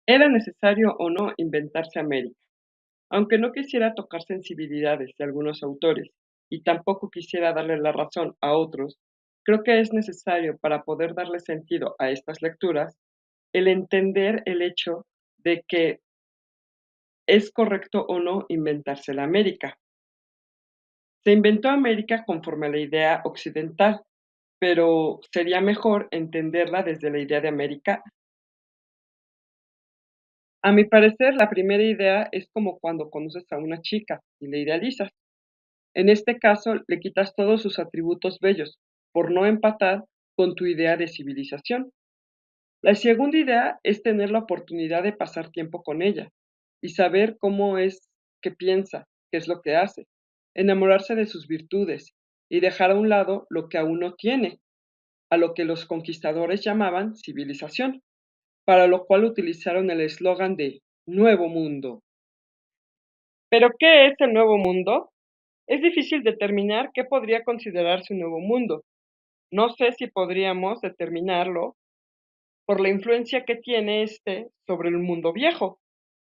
¿Era necesario o no inventarse América? Aunque no quisiera tocar sensibilidades de algunos autores y tampoco quisiera darle la razón a otros, creo que es necesario para poder darle sentido a estas lecturas el entender el hecho de que es correcto o no inventarse la América. Se inventó América conforme a la idea occidental, pero sería mejor entenderla desde la idea de América. A mi parecer, la primera idea es como cuando conoces a una chica y la idealizas. En este caso, le quitas todos sus atributos bellos, por no empatar con tu idea de civilización. La segunda idea es tener la oportunidad de pasar tiempo con ella y saber cómo es que piensa, qué es lo que hace, enamorarse de sus virtudes y dejar a un lado lo que aún no tiene, a lo que los conquistadores llamaban civilización, para lo cual utilizaron el eslogan de Nuevo Mundo. ¿Pero qué es el Nuevo Mundo? Es difícil determinar qué podría considerarse un nuevo mundo. No sé si podríamos determinarlo por la influencia que tiene este sobre el mundo viejo,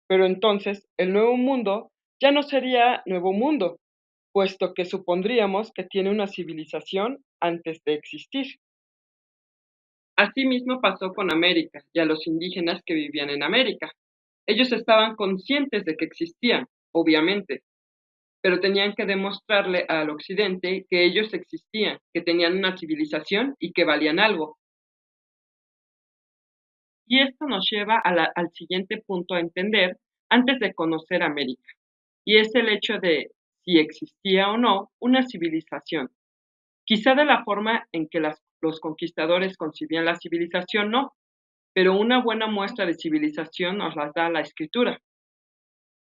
pero entonces el nuevo mundo ya no sería nuevo mundo, puesto que supondríamos que tiene una civilización antes de existir. Asimismo pasó con América y a los indígenas que vivían en América. Ellos estaban conscientes de que existían, obviamente, pero tenían que demostrarle al occidente que ellos existían, que tenían una civilización y que valían algo. Y esto nos lleva al siguiente punto a entender antes de conocer América, y es el hecho de si existía o no una civilización. Quizá de la forma en que los conquistadores concibían la civilización, no, pero una buena muestra de civilización nos las da la escritura.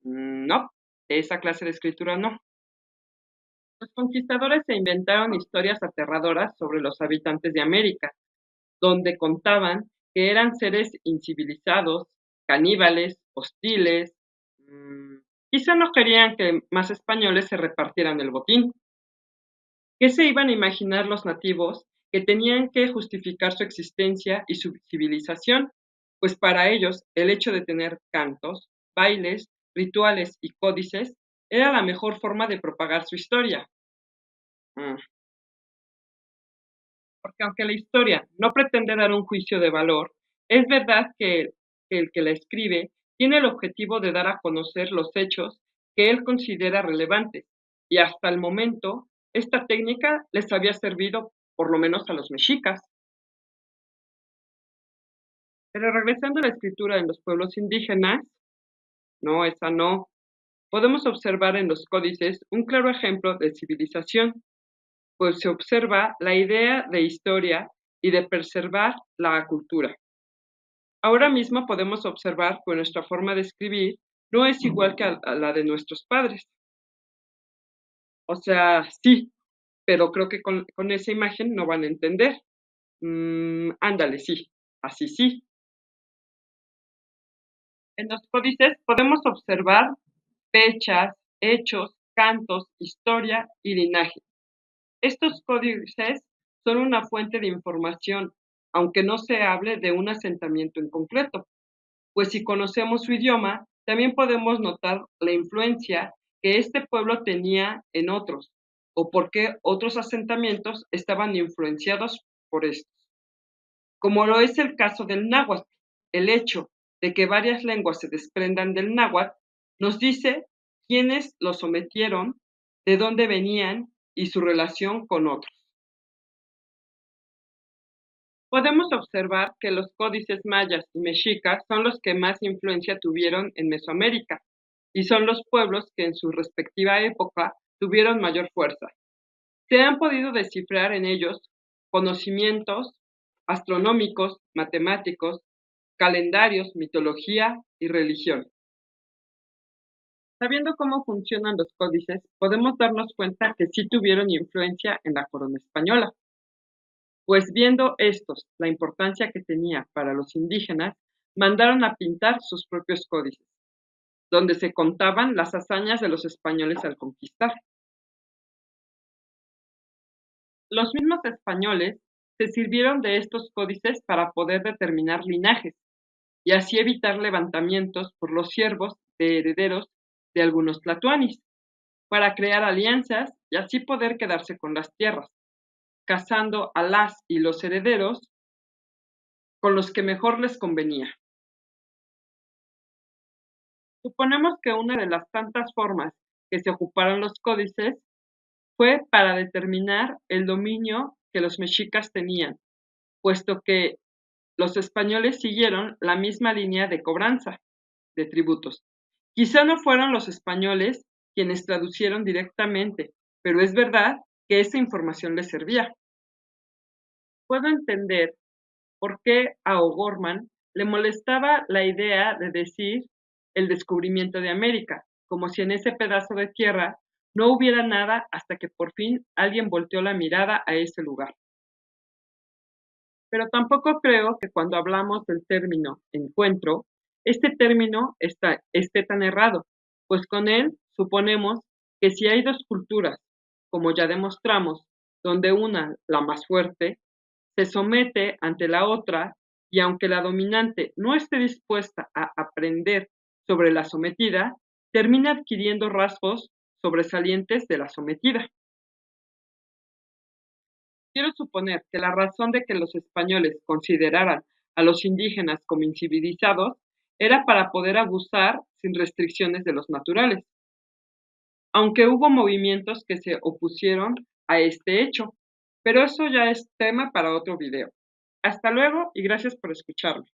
No, esa clase de escritura no. Los conquistadores se inventaron historias aterradoras sobre los habitantes de América, donde contaban que eran seres incivilizados, caníbales, hostiles. Quizá no querían que más españoles se repartieran el botín. ¿Qué se iban a imaginar los nativos que tenían que justificar su existencia y su civilización? Pues para ellos el hecho de tener cantos, bailes, rituales y códices era la mejor forma de propagar su historia. Mm, Porque aunque la historia no pretende dar un juicio de valor, es verdad que el que la escribe tiene el objetivo de dar a conocer los hechos que él considera relevantes, y hasta el momento esta técnica les había servido por lo menos a los mexicas. Pero regresando a la escritura en los pueblos indígenas, no, esa no, podemos observar en los códices un claro ejemplo de civilización, pues se observa la idea de historia y de preservar la cultura. Ahora mismo podemos observar que nuestra forma de escribir no es igual que a la de nuestros padres. O sea, sí, pero creo que con esa imagen no van a entender. Ándale, sí, así sí. En los códices podemos observar fechas, hechos, cantos, historia y linaje. Estos códices son una fuente de información, aunque no se hable de un asentamiento en concreto. Pues si conocemos su idioma, también podemos notar la influencia que este pueblo tenía en otros, o por qué otros asentamientos estaban influenciados por estos. Como lo es el caso del náhuatl, el hecho de que varias lenguas se desprendan del náhuatl nos dice quiénes lo sometieron, de dónde venían y su relación con otros. Podemos observar que los códices mayas y mexicas son los que más influencia tuvieron en Mesoamérica y son los pueblos que en su respectiva época tuvieron mayor fuerza. Se han podido descifrar en ellos conocimientos astronómicos, matemáticos, calendarios, mitología y religión. Sabiendo cómo funcionan los códices, podemos darnos cuenta que sí tuvieron influencia en la corona española. Pues viendo estos la importancia que tenía para los indígenas, mandaron a pintar sus propios códices, donde se contaban las hazañas de los españoles al conquistar. Los mismos españoles se sirvieron de estos códices para poder determinar linajes, y así evitar levantamientos por los siervos de herederos de algunos tlatoanis, para crear alianzas y así poder quedarse con las tierras, casando a las y los herederos con los que mejor les convenía. Suponemos que una de las tantas formas que se ocuparon los códices fue para determinar el dominio que los mexicas tenían, puesto que los españoles siguieron la misma línea de cobranza de tributos. Quizá no fueron los españoles quienes traducieron directamente, pero es verdad que esa información les servía. Puedo entender por qué a O'Gorman le molestaba la idea de decir el descubrimiento de América, como si en ese pedazo de tierra no hubiera nada hasta que por fin alguien volteó la mirada a ese lugar. Pero tampoco creo que cuando hablamos del término encuentro, este término esté tan errado, pues con él suponemos que si hay dos culturas, como ya demostramos, donde una, la más fuerte, se somete ante la otra y aunque la dominante no esté dispuesta a aprender sobre la sometida, termina adquiriendo rasgos sobresalientes de la sometida. Quiero suponer que la razón de que los españoles consideraran a los indígenas como incivilizados era para poder abusar sin restricciones de los naturales, aunque hubo movimientos que se opusieron a este hecho, pero eso ya es tema para otro video. Hasta luego y gracias por escucharme.